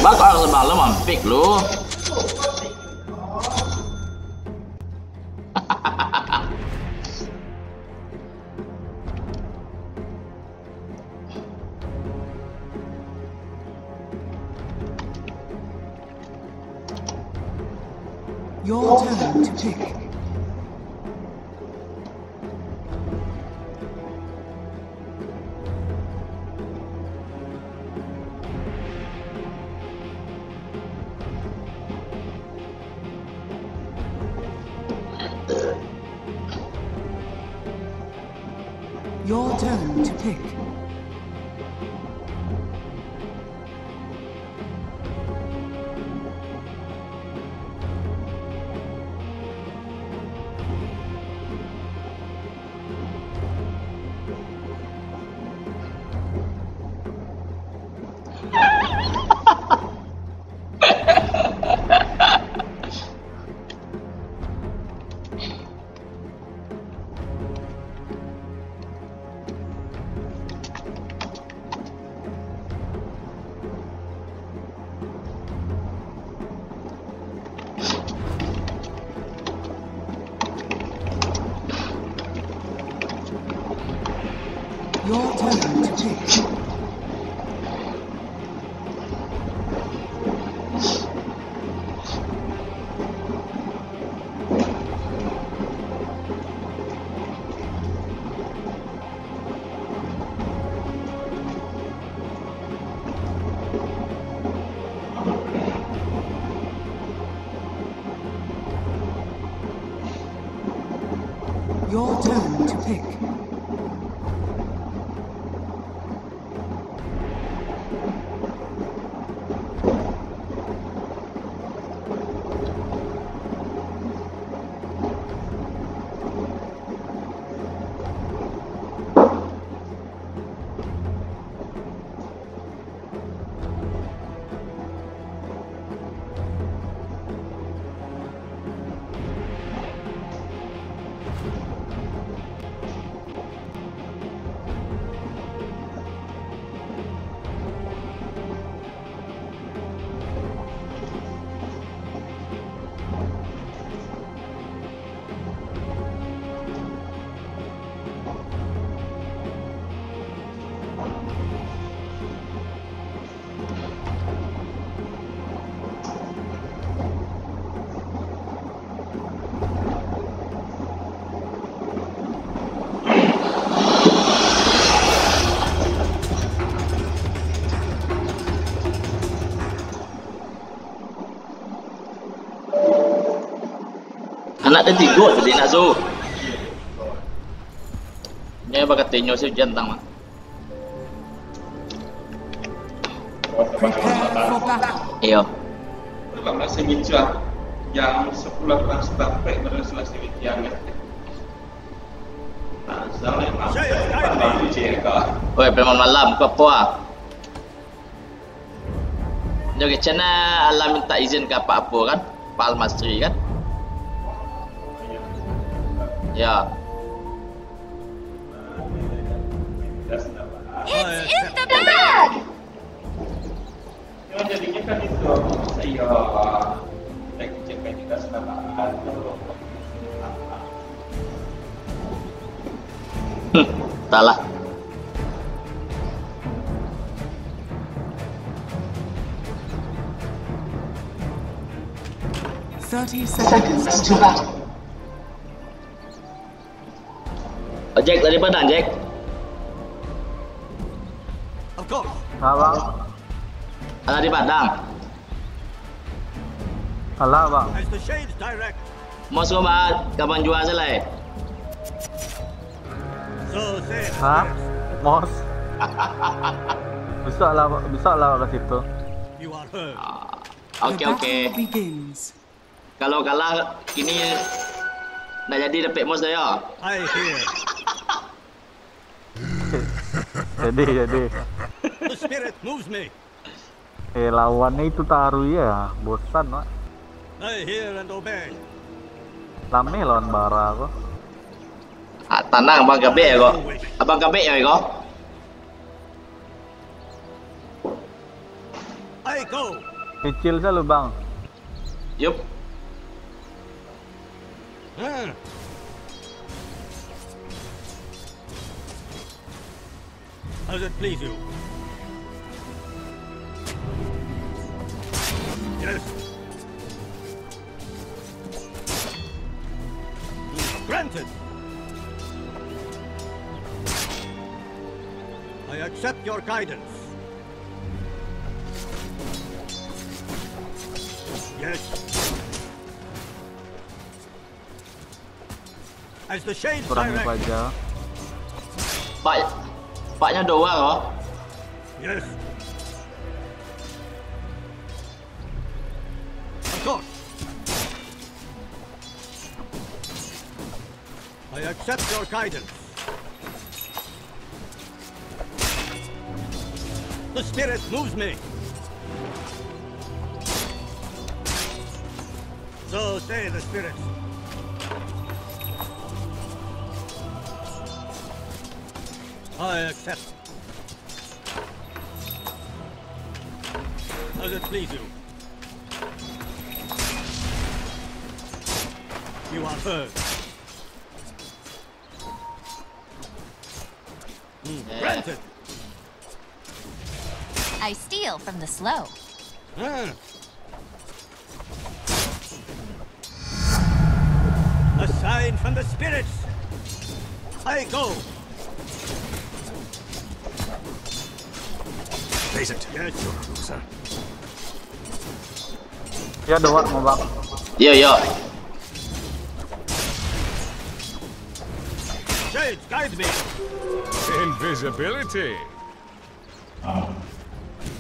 Bác có ăn semalam mampik lu. Your turn to pick. Your turn to pick. Your turn to pick. Your turn to pick. Anak dia tidur tadi nak Zul. Dia bakal tengok si jantang mak. Iyo. Dalam nasi mijah yang 10 orang sampai pada selesai yang Salah malam Oi, memang malam kau apa? Jadi cina Allah minta izin ke apa kan? Pak Al-Masri kan? Ya. It's in the bag! Yang jadinya kan itu saya lagi cekkan juga senapaan. Tak lah. Seconds to battle. Oh, Jack dari Padang, Jack. Of course. Abang. Ada di Padang. Alah bang. As the shades direct. Mau coba kapan jual selai? So say. Hah? Mos. Besar lah kat situ. You are heard. Okey okey. Begins. Kalau kalah kini nak jadi dapat mos dah ya. I hear. jadi. The spirit moves me. Lawannya itu taruh ya, bosan mak. I hear and obey. Rame lawan Bara kok. Ah, tenang Abang Gabe ya kok. Abang Gabe ya kok. I go. Kecil saya lu bang. Yup. Ah. Does it please you? Yes. Granted. I accept your guidance. Yes. As the shades Kurangi direct. aja. Paknya doang kok. Yes. Of course. I accept your guidance. The spirit moves me. So say the spirits. I accept. Does it please you? You are heard. Granted. I steal from the slow. Ah. A sign from the spirits. I go. Face it. Yes. You're a loser. Ya doang mau bang. Yo yo. Shades, guide me. Invisibility.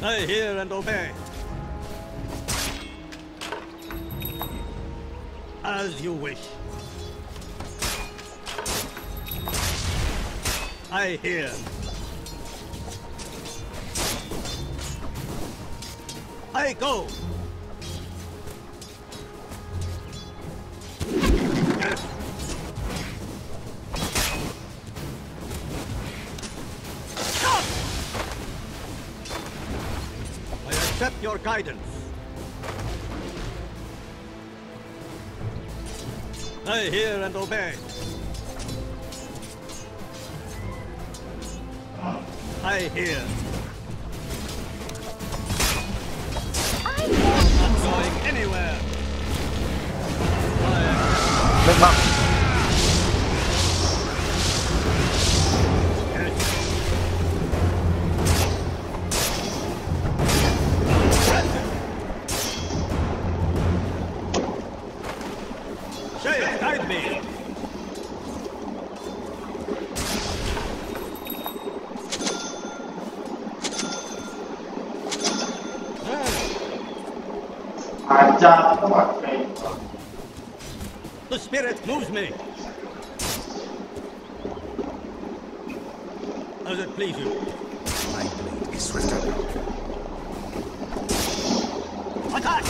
I hear and obey. As you wish. I hear. I go. Yes. Stop! I accept your guidance. I hear and obey. I hear. Not going anywhere. Baik bang. Yes. Shades, guide me. The spirit moves me. Does it please you? My blade is swifter. Attack!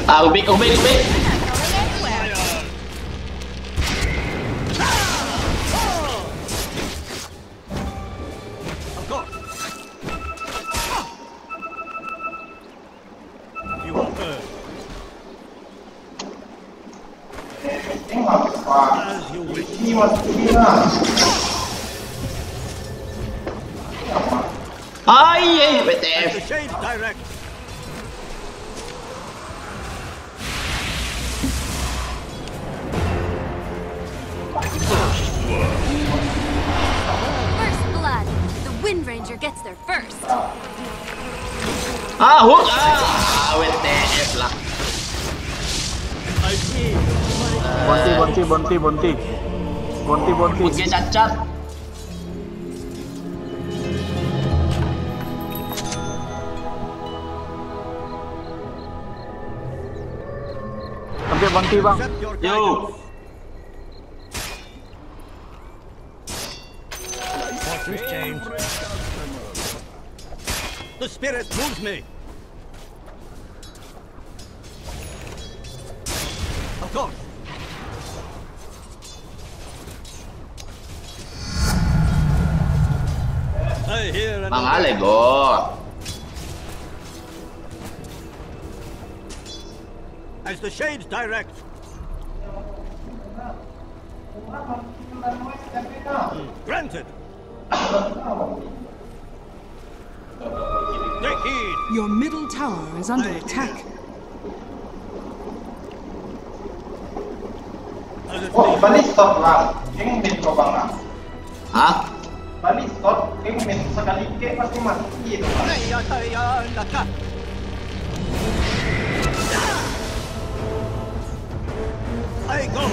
Ah, ubik. I'm not going anywhere. Of course. You are heard. As you wish. Ai, As the BTF. shades direct. First blood. The Wind Ranger gets there first. Ah, hook. Ah, BTF lah. I see. Bonti. Oke, cacat. Sampai bonti bang. Accept your Yo. guidance. Fortunes change. The spirit moves me. Of course. I hear and Mang obey. Alego. As the shades direct. Granted. Take heed. Your middle tower is under attack. As it Oh, pleases. balik stop lah. Yang min kau bang lah. Hah? Balik stop, yang min sekali ke pasti mati tu. Nayataya. I go.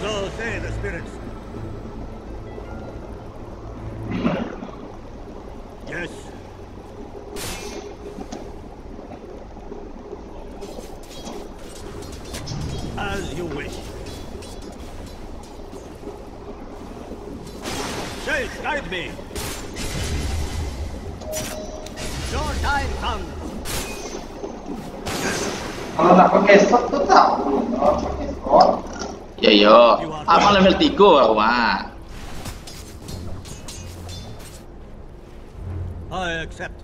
So say the spirits. Yes. As you wish. Shades, guide me. Your time comes. Kalau nak pakai stop tu tak. Kalau pakai stop. Ya yo. Abang level 3 aku mah. I accept.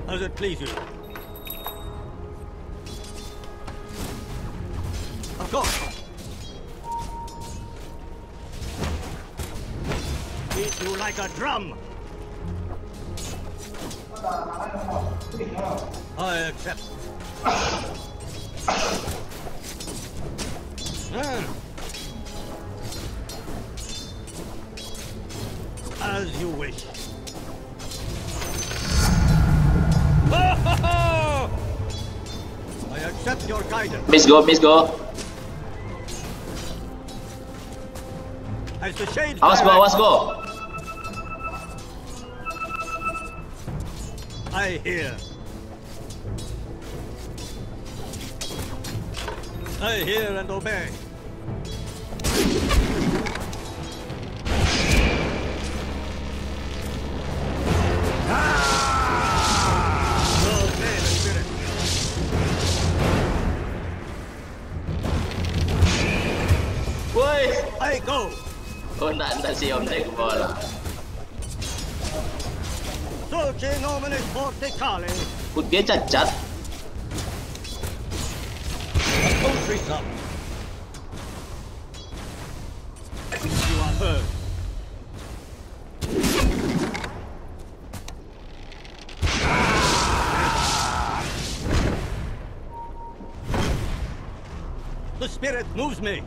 As it please you. Of course. Beat you like a drum. I accept. As you wish. I accept your guidance. Miss go. As the shades Awas direct, go. I hear. I hear and obey. Okay, the spirit. Woi. I go. Oh nak si om naik bola. Dulce nominis forticale. Put dia cacat. Poultry up. You are heard. The spirit moves me.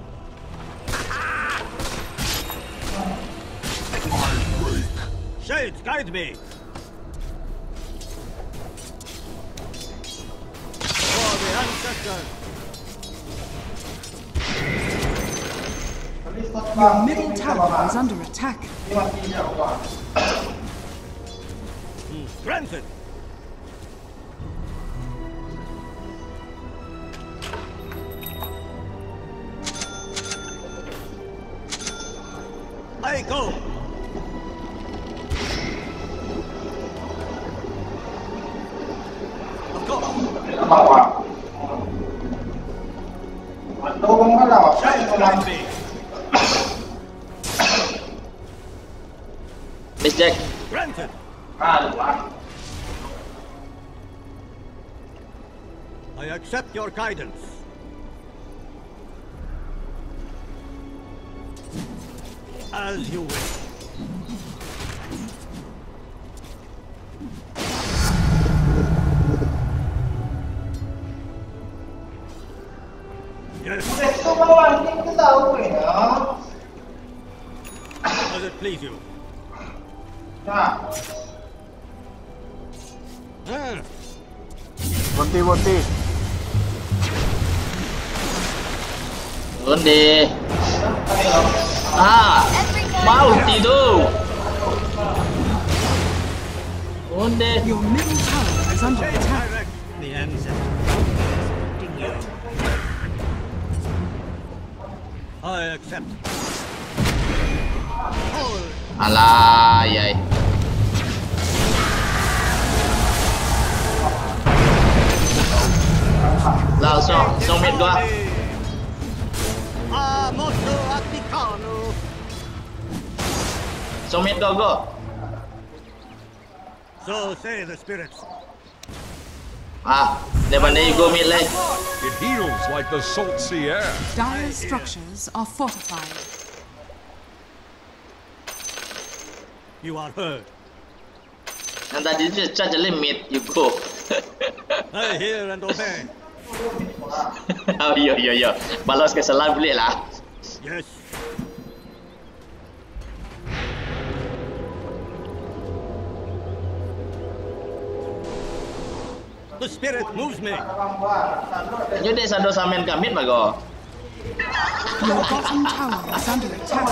Shades, guide me. For the ancestors. Balik stop Your bang. middle tower is under attack. Ini mati je awak. Granted. I go. Of course. Bawa. Tolong kalau saya Shades, tolong. guide me. Miss Jack. Granted. Allah. I accept your guidance. As you wish. Yes, Besok bawah ni kita tahu ya. as it please you. Nah. Bunti. Onde. Ah. Mau tidur. Onde. Your middle tower is under Shades attack. direct. The ancestors. I accept. Hold. Alah, yai. Langsung mid gua. Moto Atticano. Langsung mid gua go. So say the spirits. Daripada you go mid lane. It heals like the salt sea air. Dire's structures are fortified. You are heard. Yang tadi tu charge limit you go. I hear and obey. Oh yo. Balas kesalahan boleh lah. Yes. The spirit moves me. You dek sado samen kamit bago. Your bottom tower is under attack.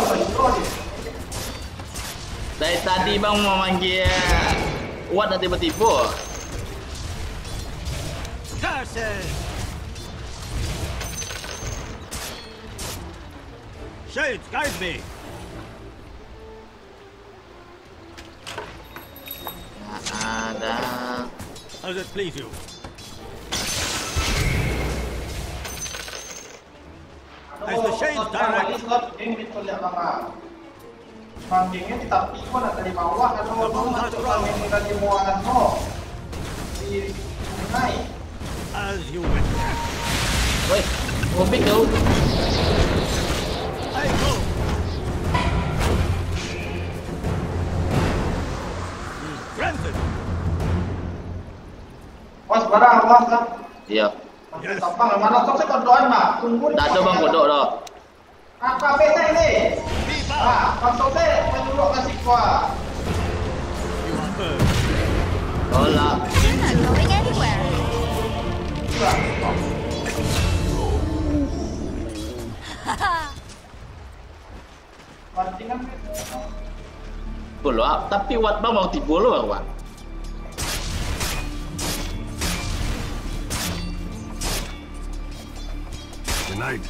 Dari tadi bang mau manggil Wat dan tiba-tiba. Curses! Shades, guide me. Ada. How does it please you? As the shades direct. Mangkingnya ditampilkan dari bawah atau masuk dari muatan di sungai. As you wish. Woi, ngopik tu. I go. Granted. Was barang awas lah. Ya. Yes. Tampang mana sok saya berdoa mah. Tunggu. Tak ada bang kodok dah. Apa beta ini? Bang Sobe menyuruh kasih kuah. You are heard. Tolak. You're not going anywhere. Pancingan. Bolo, tapi Wat bang mau tiba lo bang Wat. Good night.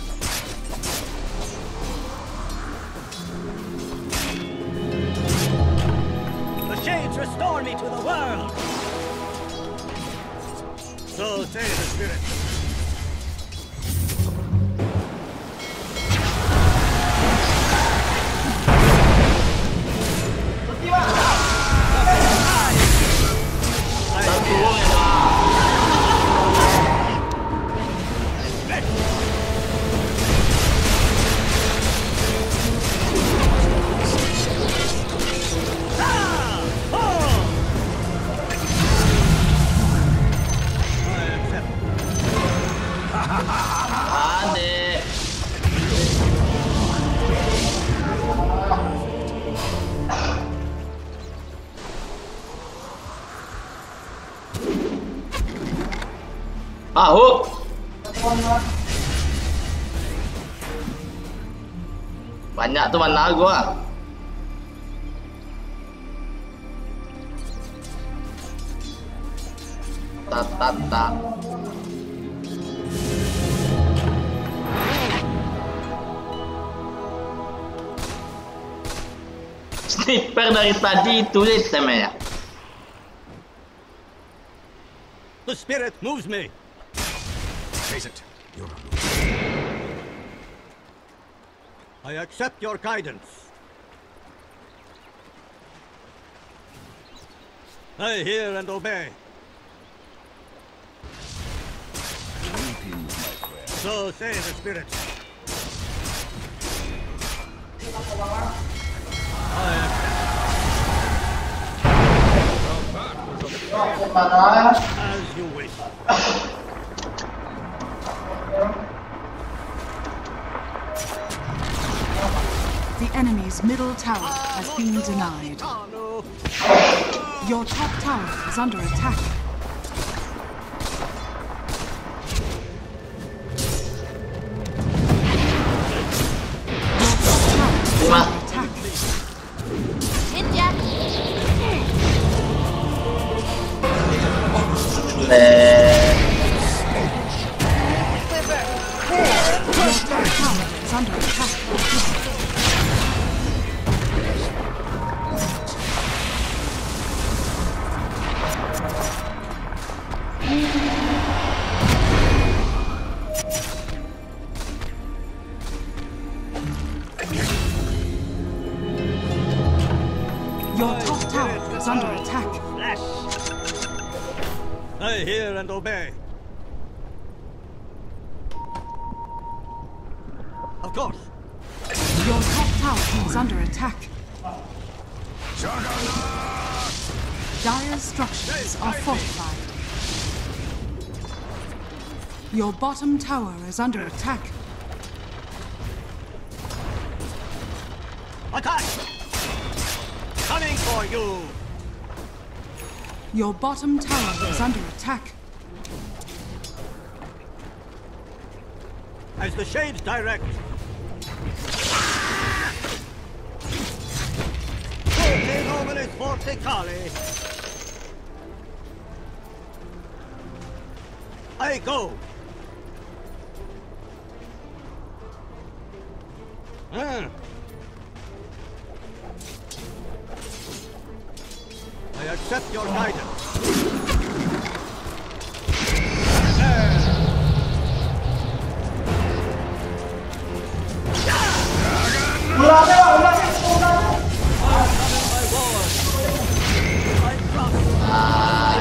The shades restore me to the world. So say the spirit. Satu orang yang dah. Adik. Hook. Banyak tu mana gua. Ta. Sniper dari tadi itu namanya. The spirit moves me. Face it. You're a I accept your guidance. I hear and obey. So say the spirits. I accept. As you wish. The enemy's middle tower has been denied. Your top tower is under attack. Your top tower is under attack. Ninja. Quiver. Your top tower is under attack. Your top tower is under attack. Flash. I hear and obey. Of course. Your top tower is under attack. Dire's structures are fortified. Your bottom tower is under attack. Attack! Coming for you! Your bottom tower is under attack. As the shades direct. Forte nominis forte cali. I go. I accept your guidance.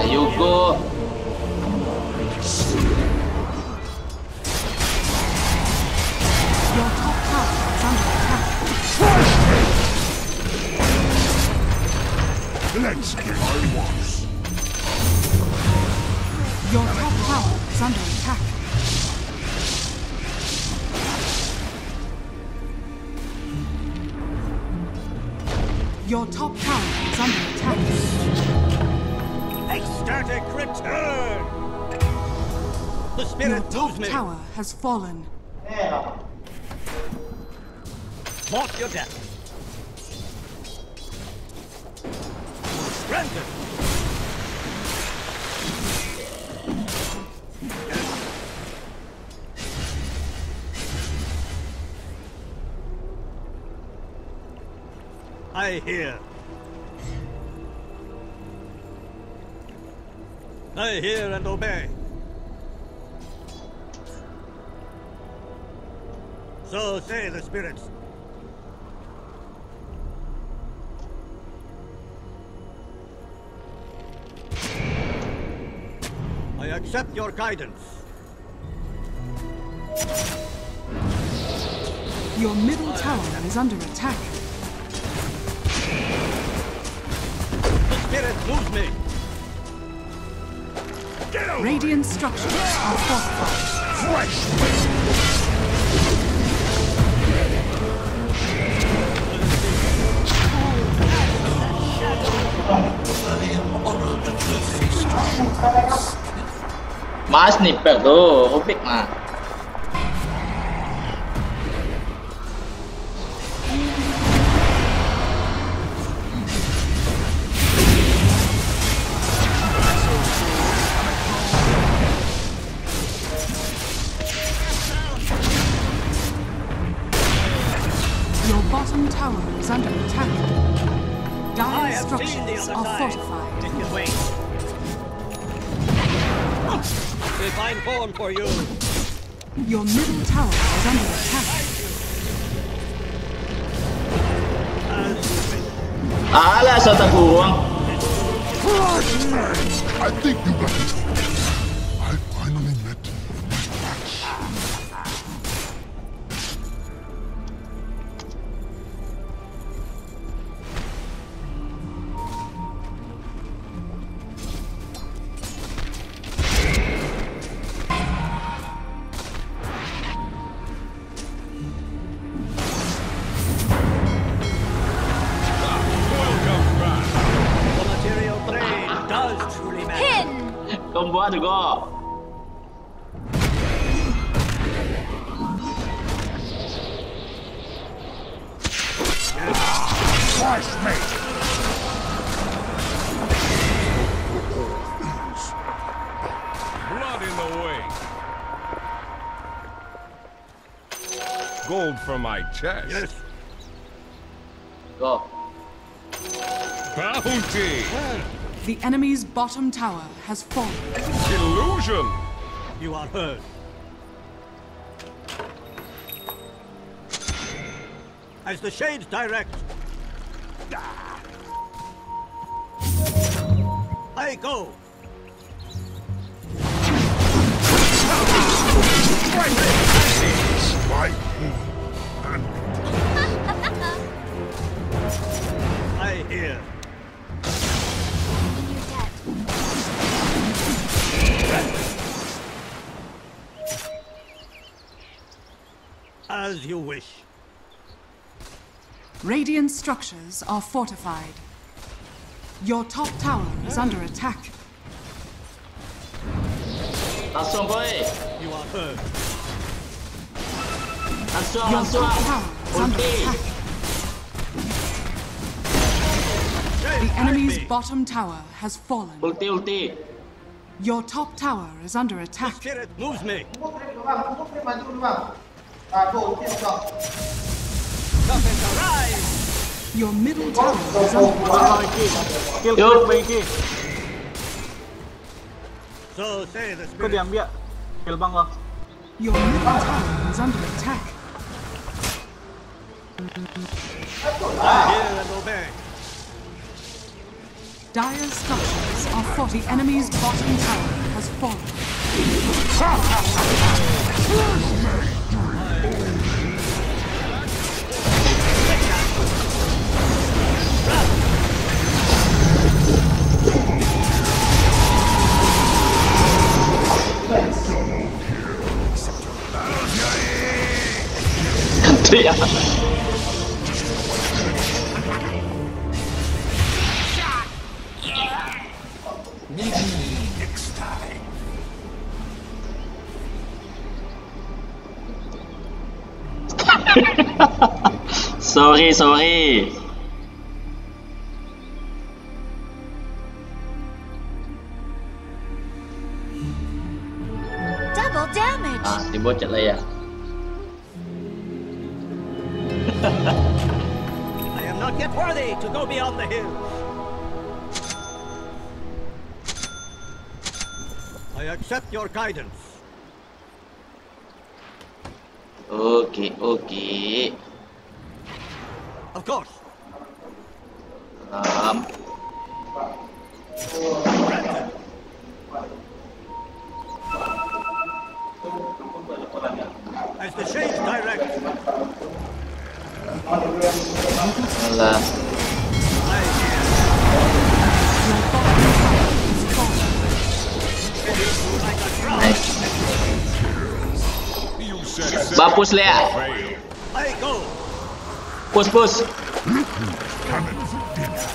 You go. Your top tower is under attack. Let's get onwards. Your top tower is under attack. Your top tower is under attack. Ecstatic return! The Your spirit top moves me. tower has fallen. Mark your death. Granted. I hear. I hear and obey. So say the spirits. I accept your guidance. Your middle tower is under attack. The spirit moves me. Radiant structures are fortified. Má sniper tuh, hopik mah. Your bottom tower is under attack. I Dire's have seen the structures other are side. fortified. It can wait. A fine form for you. Your middle tower is under attack. Alah, sa taguang. I think you got it. I finally met my match. The material plane does truly matter. Pin! Combo juga. Crush me! Blood in the way. Gold from my chest. Yes. Go. Bounty! The enemy's bottom tower has fallen. Illusion! You are heard. As the shades direct. I go. Slight I hear. In your debt. As you wish. Radiant structures are fortified. Your top tower is under attack. Langsung boy. You are heard. Langsung, Your langsung. top tower is under Ulti. attack. The enemy's bottom tower has fallen. Ulti, ulti. Your top tower is under The attack. spirit moves me. Nothing arise. Your middle tower is under Bang, attack. bang, Iki. Kill, Yo. kill, bang, Iki. So say the Kau spirit. diam dia. Kill bang lah. Your middle tower is under attack. I hear and obey. Dire structures are fought. The enemy's bottom tower has fallen. Teriak. Sorry, sorry. Double damage. Ah, dibocet lah ya. I am not yet worthy to go beyond the hills. I accept your guidance. Okey, okey. Of course. Granted. As the shades direct, Alah. I hear. Like a drum. Nice. You said Bapus lihat. fail. I go Push, push. Coming for dinner.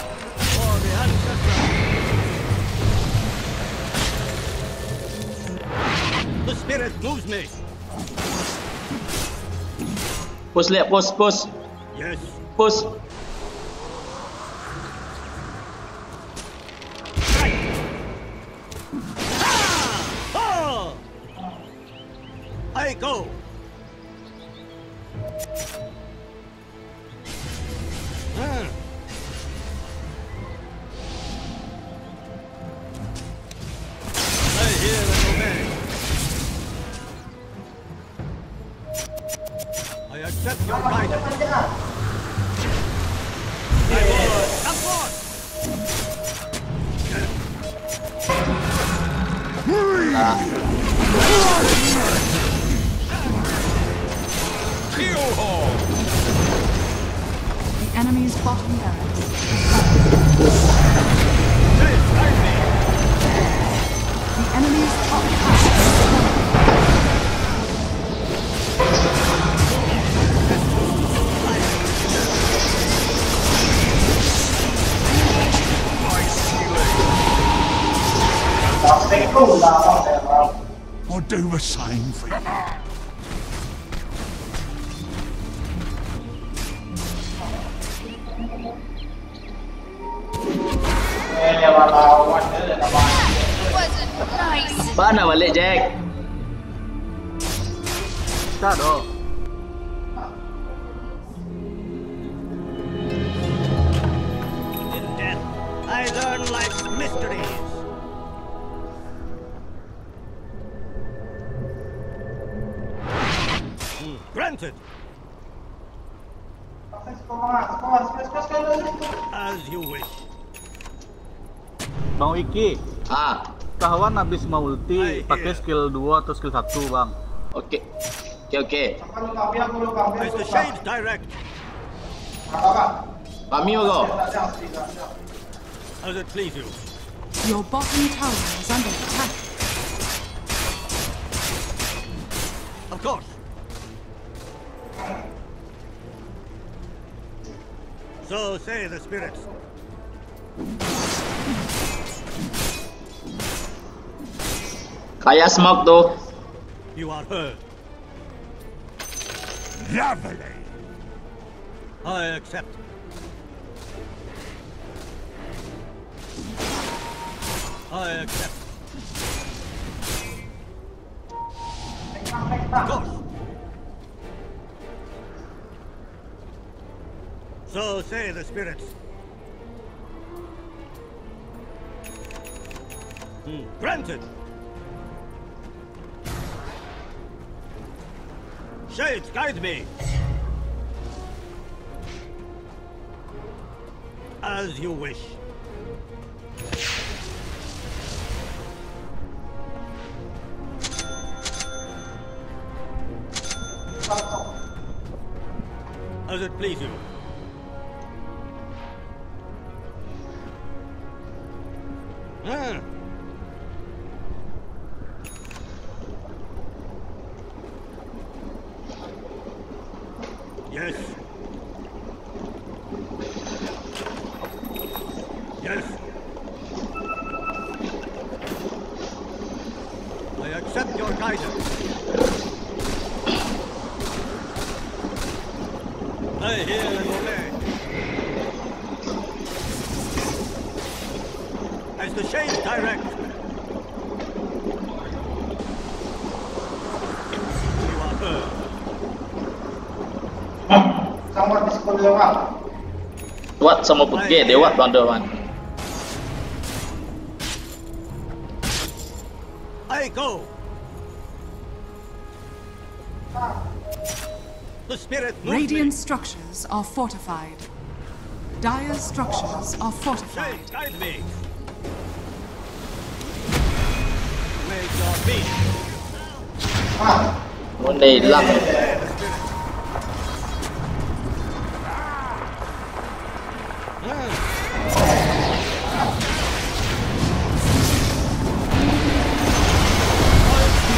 for the ancestral. The spirit moves me. Push lihat, push, push. Yes. Push. Oh! I go. Ah. I hear and obey. I accept your guidance. My lord, come forth. Kill hall. The enemy's bottom barracks. Please guide me. The enemy's top tower has fallen. I'll do the same for you. Wasn't nice. Mana balik, Jack? Tak doh. In death, I learn life's mysteries. Granted. As you wish. Bang Wiki, Ah, kawan habis mau ulti pakai skill 2 atau skill 1, Bang. oke. Oke. As the shades direct. Kami bro. As it please you. Your bottom tower is under attack. Of course. So say the spirits. Kayak smoke tuh. You are heard. Lovely. I accept. I accept. Of course. So say the spirits. Granted. Shades, guide me. As you wish. As it please you. Ah. Yes. Yes. I accept your guidance. I hear and obey. As the shades direct. You are heard. What sama putih dewa bandawan. I go. The spirit moves Radiant me. structures are fortified. Dire structures are fortified. Shades, guide me. Make your beat. Mulai hilang.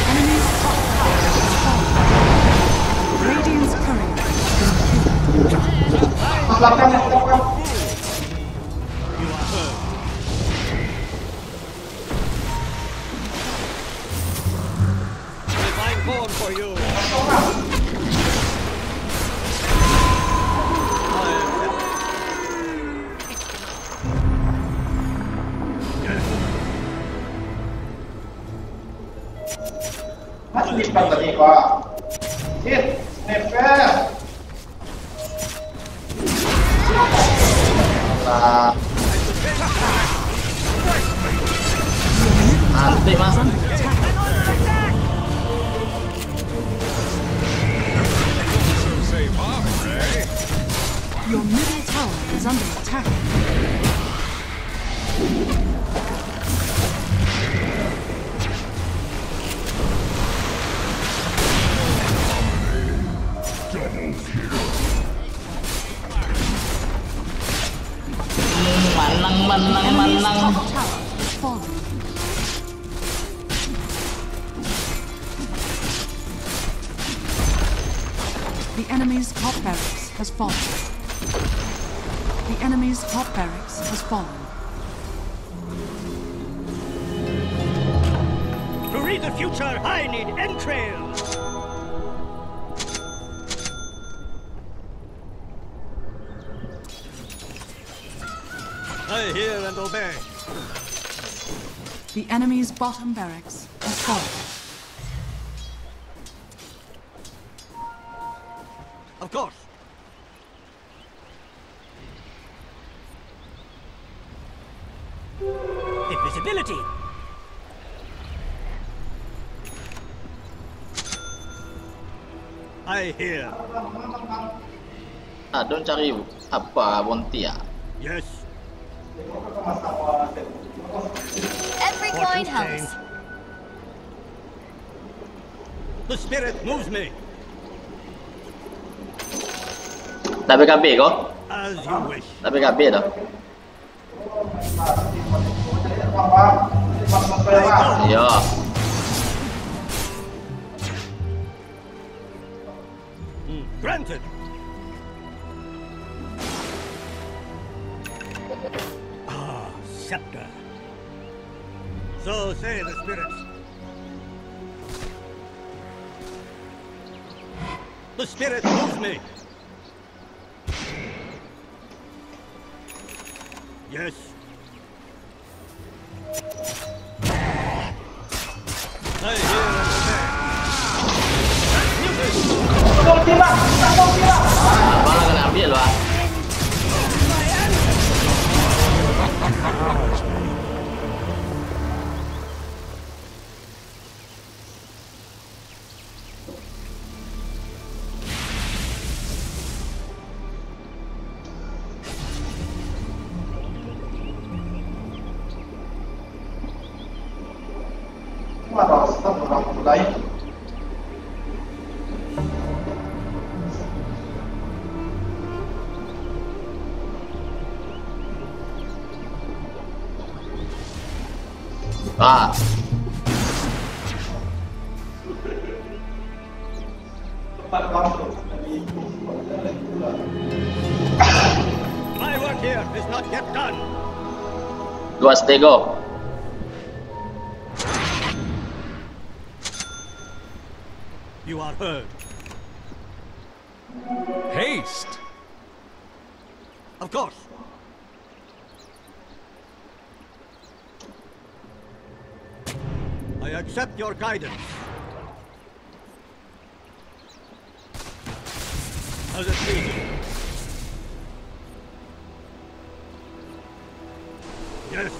Enemy's top tower has fallen. Radiant's courier has been killed. You are heard. Divine born for you. Mas lipat tadi Pak. Hit, nempel. Antik mas. Your middle tower is under attack. Enemy's top tower has fallen. The enemy's top barracks has fallen. The enemy's top barracks has fallen. To read the future, I need entrails. I hear and obey. The enemy's bottom barracks has fallen. Of course. Invisibility. I hear. Don cari apa Bonti ya? Yes. Every coin Fortune's helps. change. The spirit moves me Tak PKB kau? as you wish. Tak PKB dah. Ya. Granted. Ah, scepter. So say the spirits. The spirit moves me. Yes. I hear and obey. Music. Abang lah kena ambil lah. Ah. My work here is not yet done. Dua stego. You are heard. Haste! Of course. I accept your guidance. As it pleases. Yes.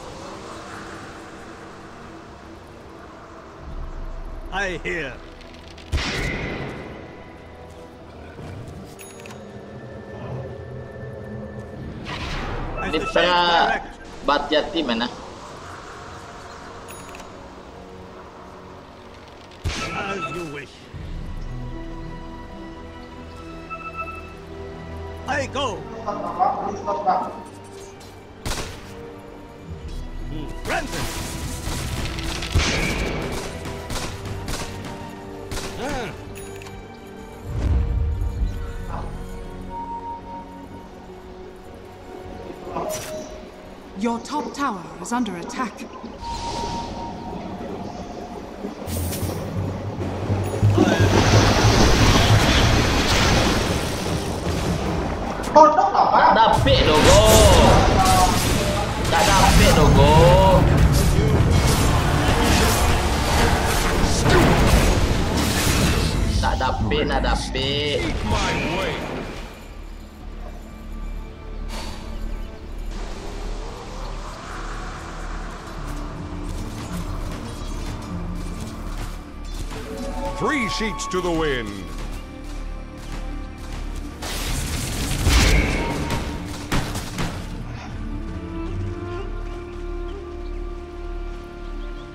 I hear. As Ni the shades tengah direct. Batiati mana? As you wish. I go. Granted. Ah. Your top tower is under attack. Tak dapet logo. Tak dapet logo. Tak dapet, nak dapet. My way! Three sheets to the wind.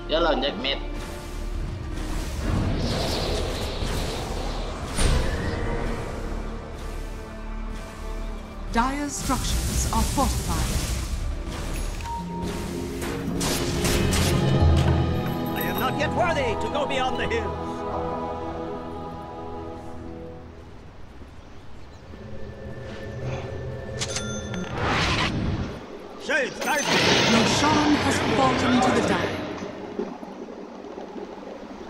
Yalah, checkmate. Dire's structures are fortified. I am not yet worthy to go beyond the hills. Shades, guide me. Roshan has fallen to the dire.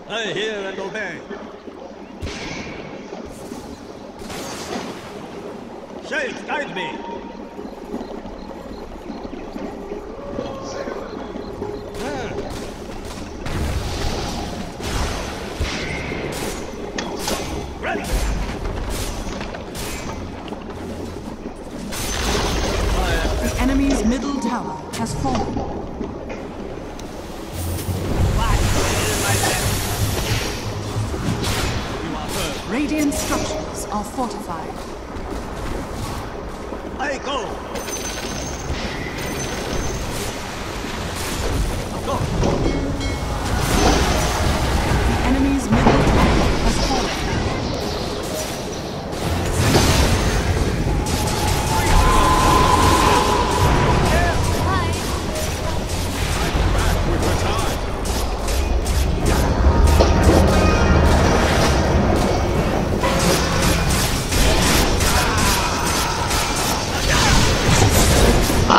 I hear and obey. Shades, guide me. Ah. Ready. The enemy's middle tower has fallen. Radiant structures are fortified. I go.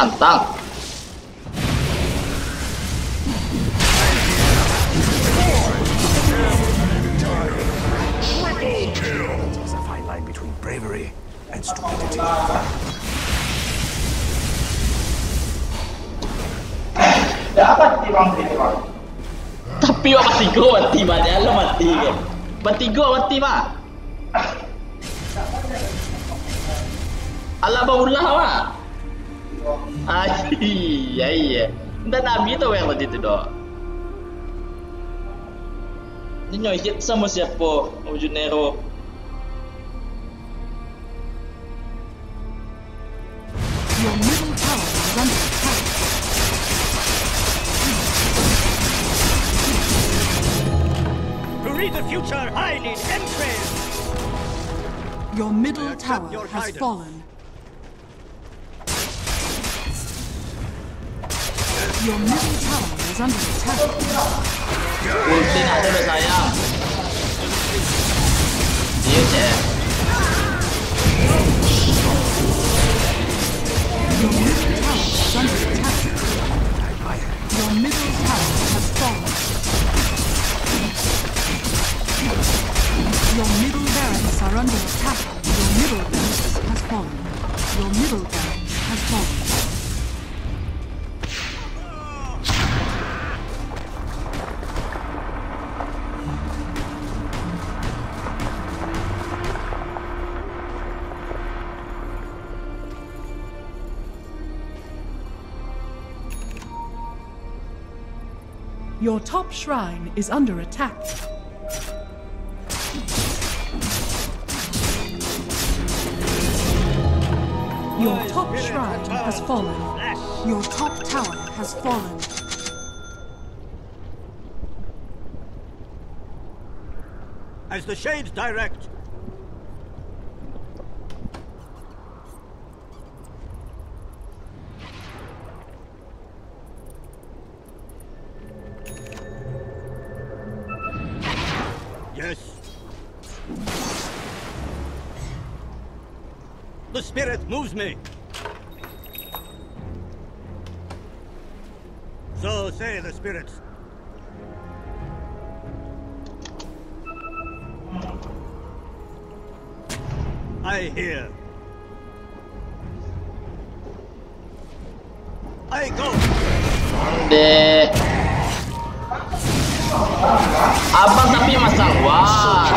Santang. There's a fine line between bravery and stupidity. Tapi wak mati go mati banyak lo mati kan. Mati go mati mah. Allah baulah mah. Iya. Dan Nabi tu yang tadi tu doh. Ni hit sama siapa wujud Nero. Your middle tower is under attack. To read the future, I need entrails. Your middle I accept tower your has guidance. fallen. Your middle tower is under attack. Ulti nak ada dah sayang. Dia je. Your middle tower is under attack. Your middle tower has fallen. Your middle barracks are under attack. Your middle barracks has fallen. Your middle barracks has fallen. Your top shrine is under attack. Your top shrine has fallen. Your top tower has fallen. As the shades direct. Yes. The spirit moves me. So say the spirits. I hear. I go. Dek. Abang tapi masang wah.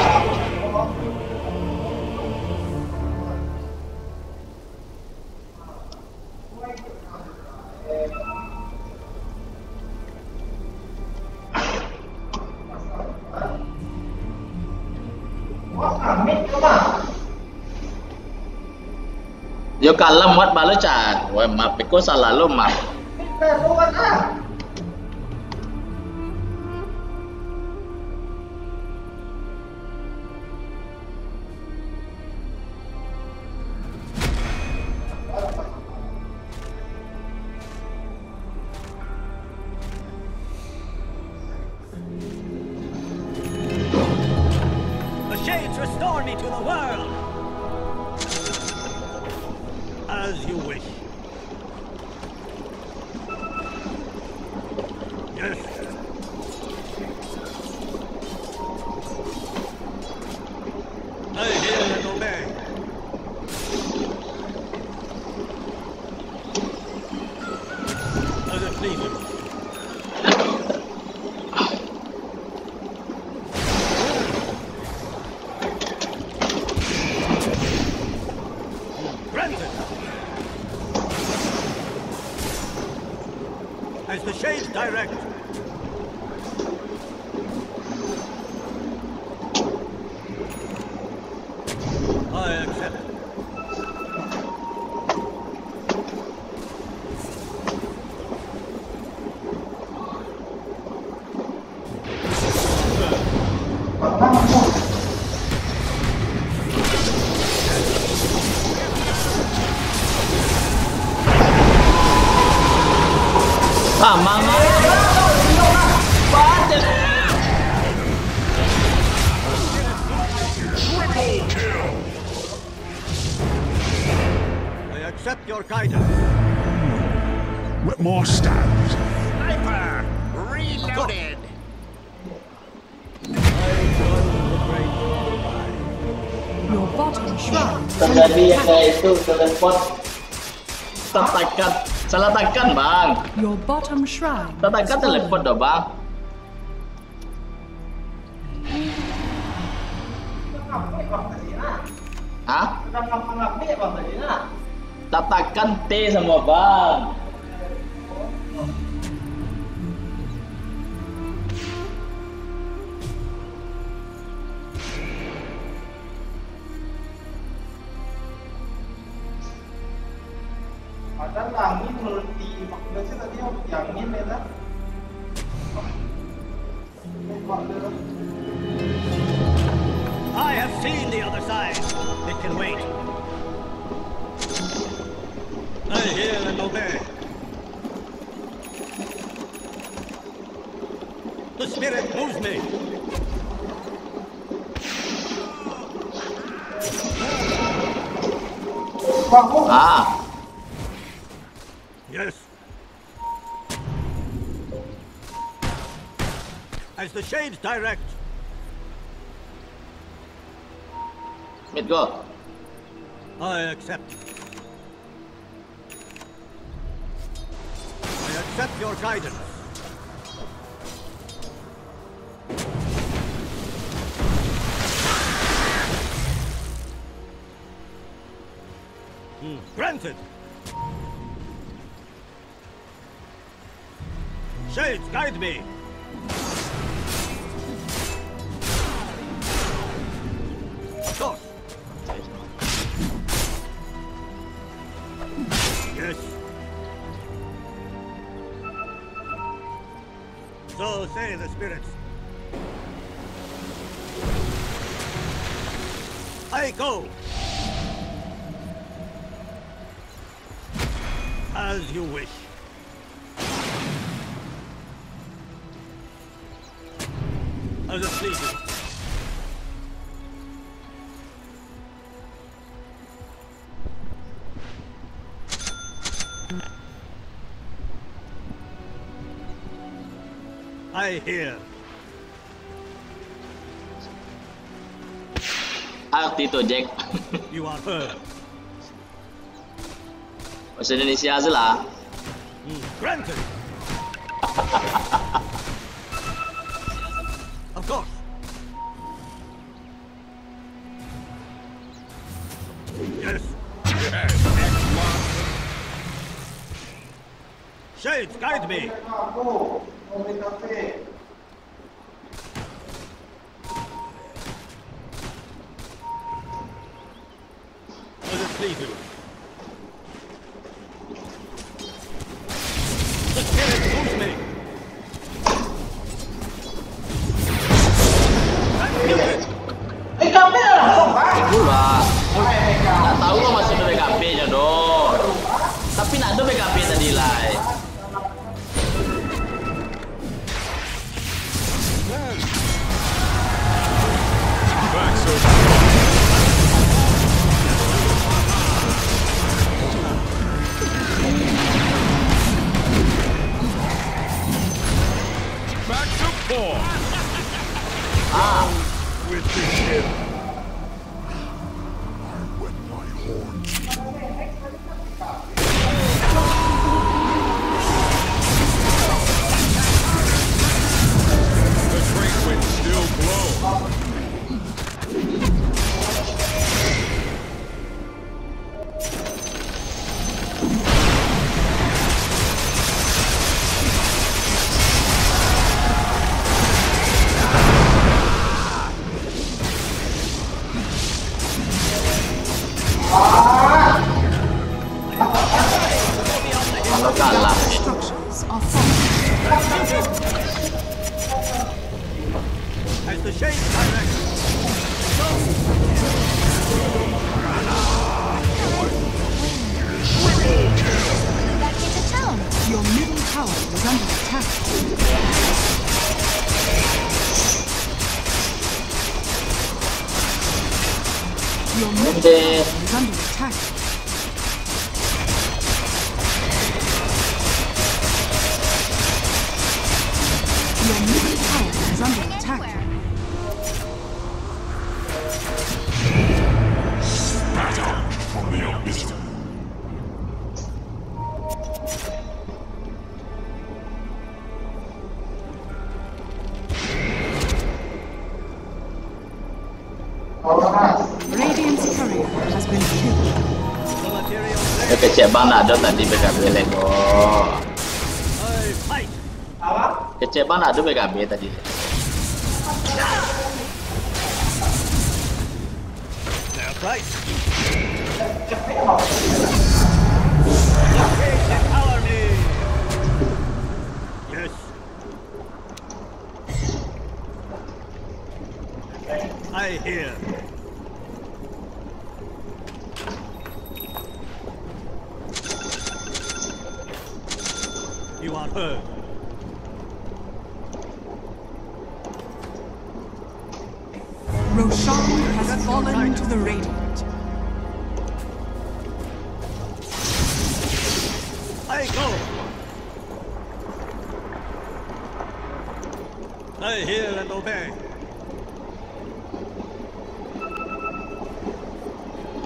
Yo kalah muat balu cah. Wah, mak peko salah lo mak. The shades restore me to the world. As you wish. Yes. I hear and obey. As it pleases. Granted. As the shades direct. I accept. Ah, mama. Padahal. I accept your guidance. with more stabs. Sniper! Reloaded! Your bottom shrine is Terjadi under yang kayak itu teleport. Tekan, salah tekan bang. Your bottom shrine is Tekan teleport fallen. dah bang. Hah? Tekan T sama bang. Padahal langit multi maksudnya tadi yang ini lah. I have seen the other side. It can wait. I hear and obey. The spirit moves me. Ah, Yes. As the shades direct. mid go. I accept. I accept your guidance. Granted. Shades, guide me. Of course. Yes. So say the spirits. I go. As you wish. As it pleases. I hear. Tito Jack. You are heard. Bahasa Indonesia aja lah. Granted. Of course. Yes. Shades, guide me. As it pleases. The spirit moves me. Pula. Tak tahu kok masih ada BKB-nya dong. Tapi nak ada BKB tadi lah. Back so back to 4. With the ship. With my horns. The great wind still blows. Kalau kalah. structures are falling. As the shades direct. Back into town. Your middle tower is under attack. Your middle Hindi. tower is under attack. Kecek bang Nado tadi PKB Lego. I fight. Kecek bang Nado PKB tadi. Now fight. Empower me. Yes. I hear. You are heard. Roshan has fallen to the Radiant. I go. I hear and obey.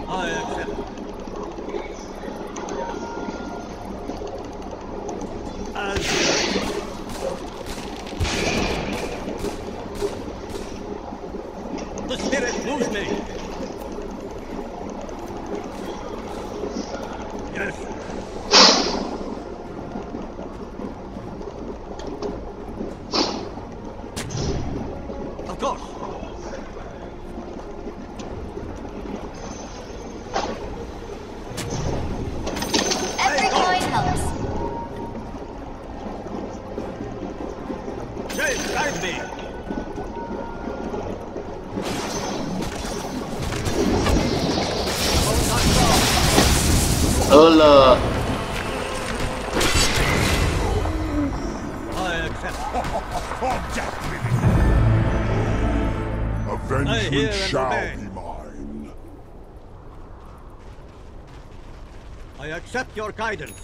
I accept. As the spirit moves me. Yes. Of course. Every coin helps. Shade, guide me. Ula. I accept. I hear Avengement and shall obey. be mine. I accept your guidance.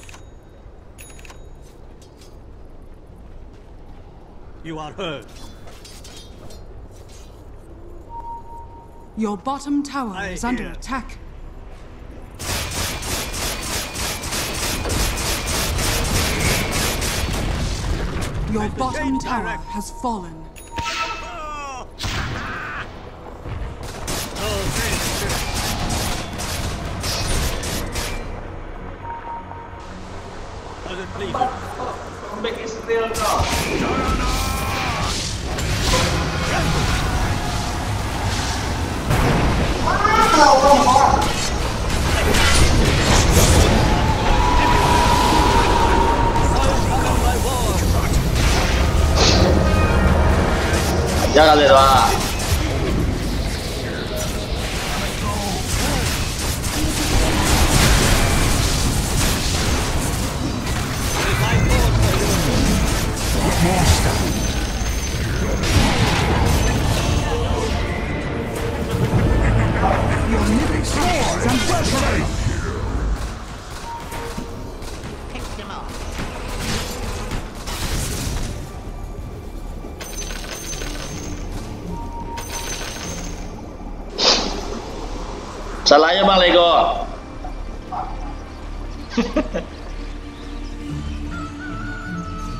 You are heard. Your bottom tower I is under hear. attack. Your the bottom shade tower direct. has fallen. Oh, thank you. Does it please you? Comeback Israel kau. Ajar kali doa. Your middle tower is under attack. Salahnya bang Lego.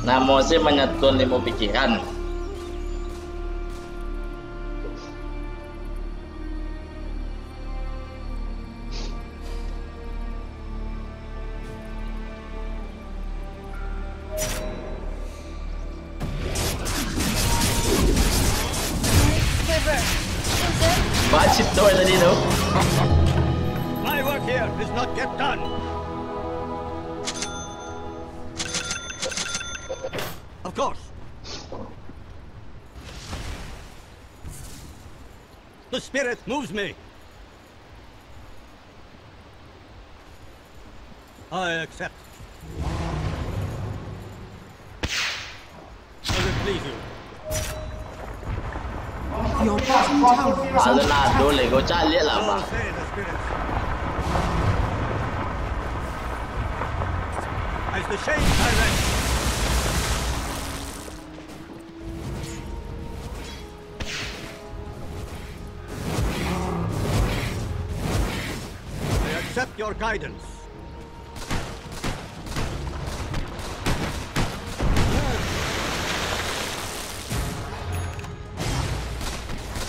Namo sih menyetun limo pikiran. Quiver. Bacit doa tadi tuh. My work here is not yet done. Of course. The spirit moves me. I accept. Does it please you? Your bottom tower is Ada under nado attack. Lego cari lah So bang. say the spirits. As the shade directs. I accept your guidance.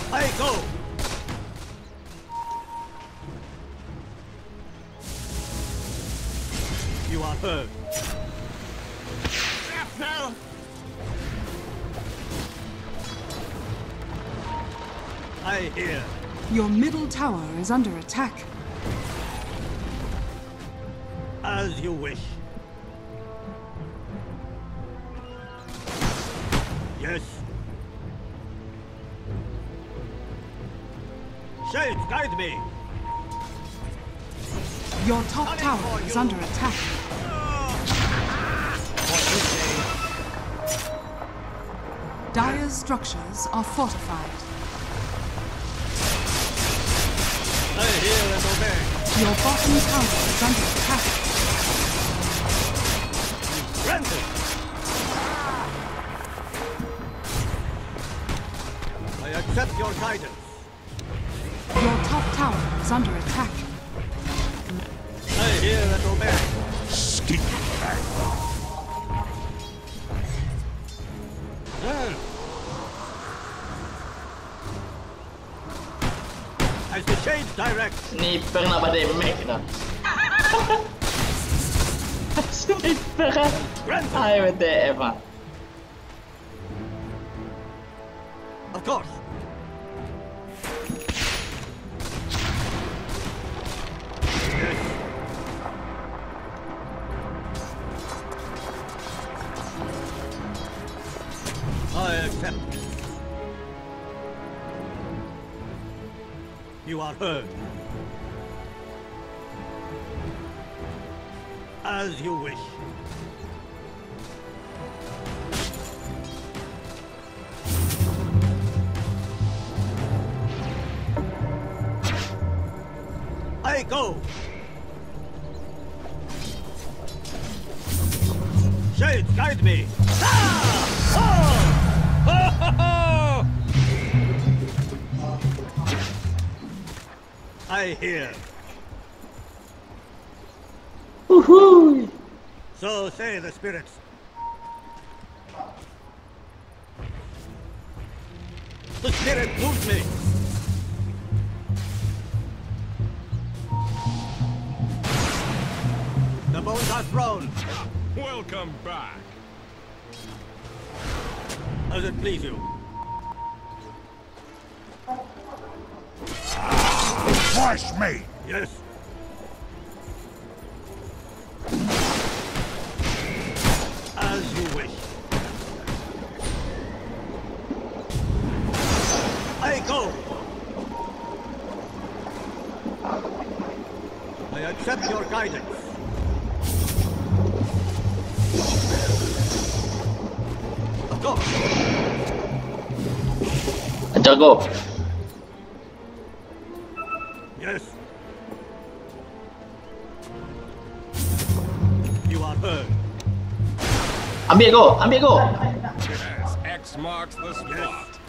I go. You are heard. Now. I hear. Your middle tower is under attack. As you wish. Yes. Shades, guide me. Your top tower is under attack. What you say? Dire's structures are fortified. I hear and obey. Your bottom tower is under attack. Granted. I accept your guidance. Your top tower is under attack. I hear and obey. Stick back. As the shades direct. Sniper kenapa damage dah? Sniper kan? Hai WTF ah. Of course. Yes. I accept. You are heard. As you wish. I go. Shades, guide me. Ah! Oh! Ho, ho, ho! I hear. Woohoo! So say the spirits. The spirit moves me. The bones are thrown. Welcome back. As it please you. Twice me. Yes. As you wish. I go. I accept your guidance. Of course. Jago. Yes. You are heard. Ambil go, ambil go. Yes, X marks the spot.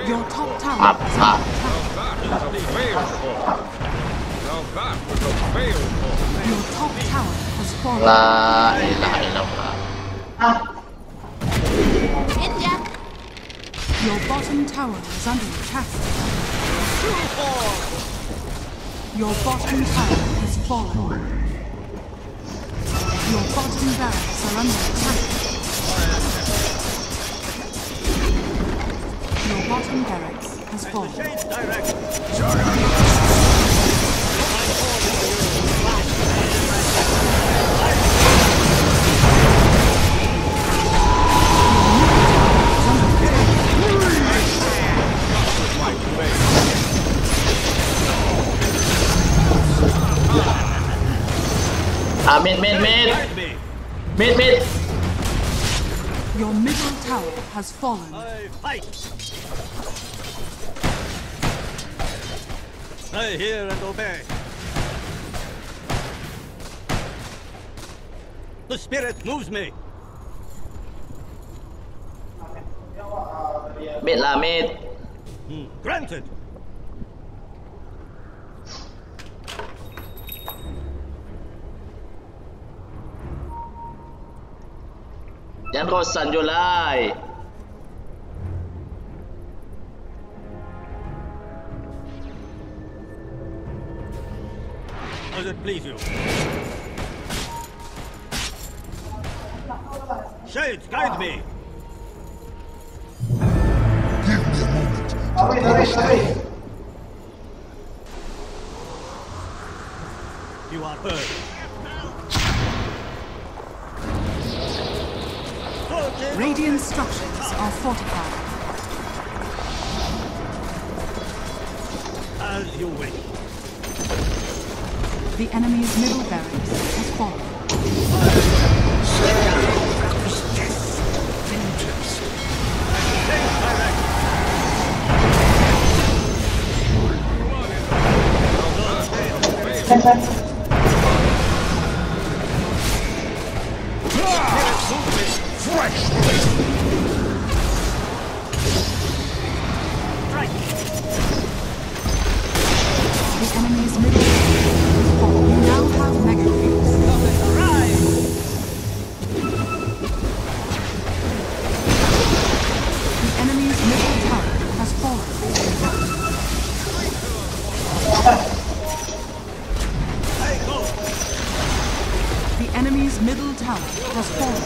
Your top tower is under attack. Your top tower has fallen. La ilaha illallah. Ninja. Your bottom tower is under attack. Your bottom tower has fallen. Your bottom barracks are under attack. Your bottom barracks has fallen. Shades direct. Mid. Guide me. Mid. Your middle tower has fallen. I fight. I hear and obey. The spirit moves me. Mid lah, mid. Granted. Jangan kosan Julai. Does it please you? Shades, guide me! Give me a moment to understand. You are heard. Radiant structures are fortified. As you wish. The enemy's middle barracks has fallen. The enemy's middle barracks has fallen. You now have mega creeps. The enemy's middle tower has fallen. The enemy's middle tower has fallen.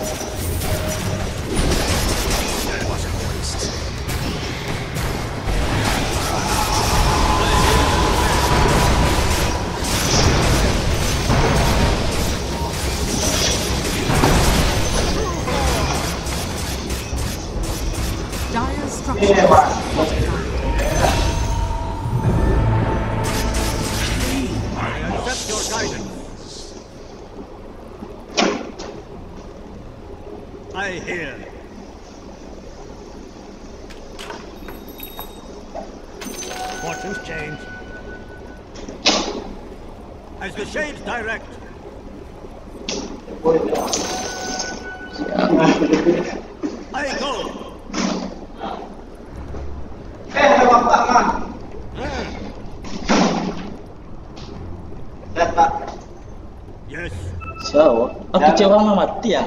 Dire structures are fortified. I accept your guidance. I hear. Fortunes change. As the shades direct. I go. Yes. So, kecewa mah mati ya.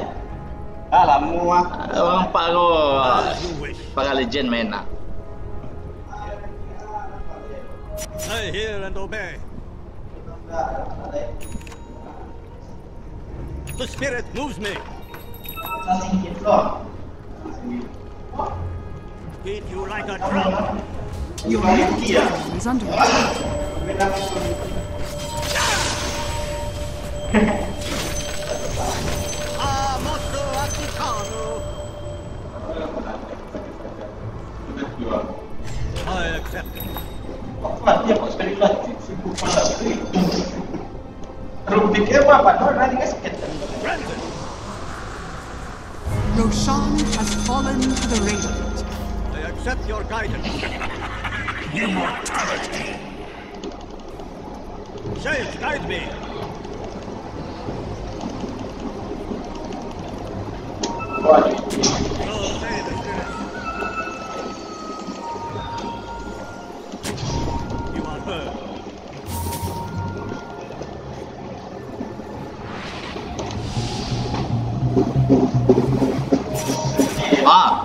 Orang pak ko As you wish. para legend main nak. I hear and obey. The spirit moves me. Beat you like a drum. Your middle tower is under attack. Mostro Atticano. I accept it. Granted. Roshan has fallen to the Radiant. I accept your guidance. Immortality. Shades, guide me. So say the spirit. You are heard.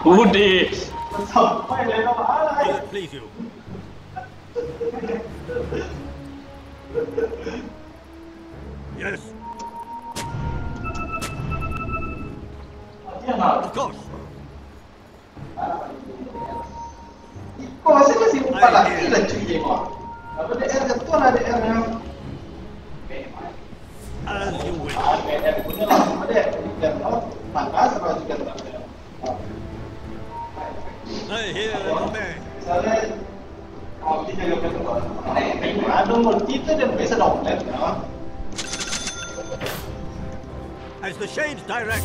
Budi. Will it please you? Yes. Of course. As you wish. I hear and obey. As the shades direct.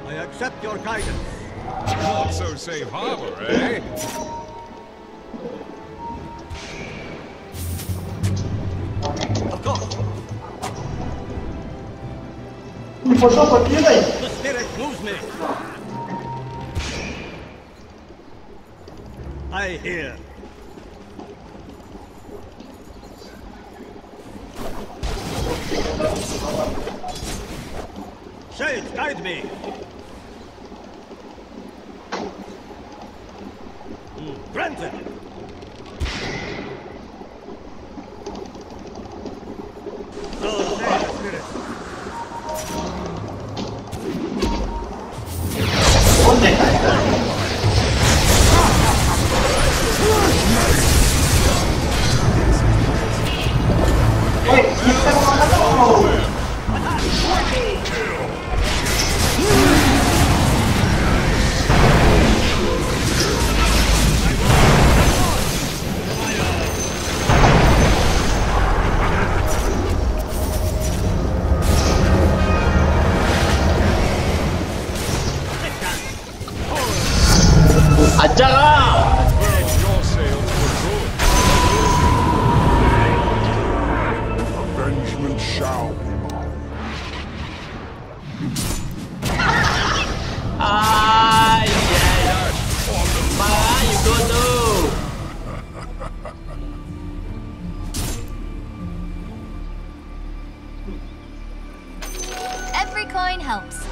I accept your guidance. Not so safe harbor, eh? Of course. The spirit moves me. I hear. Shades, guide me. Granted. So say the spirit. Ajar lah. Your sails were good. Avengement shall be mine. Ay, yes. Mana you go tu? Every coin helps.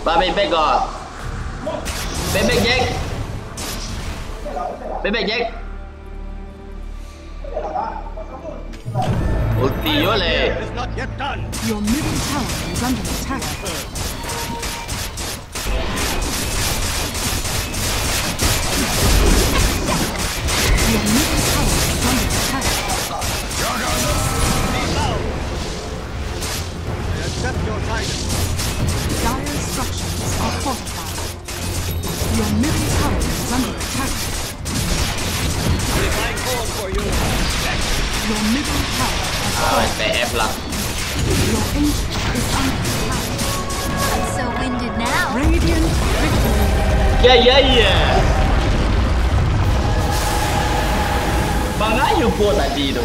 Ba bebek kok. Bebek Jack. Bebek Jack. Ulti yo le. It's not yet done. Your middle tower is under attack. Your middle tower is under attack. I accept your guidance. Dire structures are fortified. Your middle tower is under attack. If I call for you, Your middle tower has Ah, fallen. TF lah. Your ancient is under attack. I'm so winded now. Radiant victory. Ya ya ya. Mana you go tadi tu?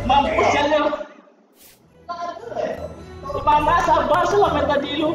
Mampus jalan. Mana sabar selama tadi lu?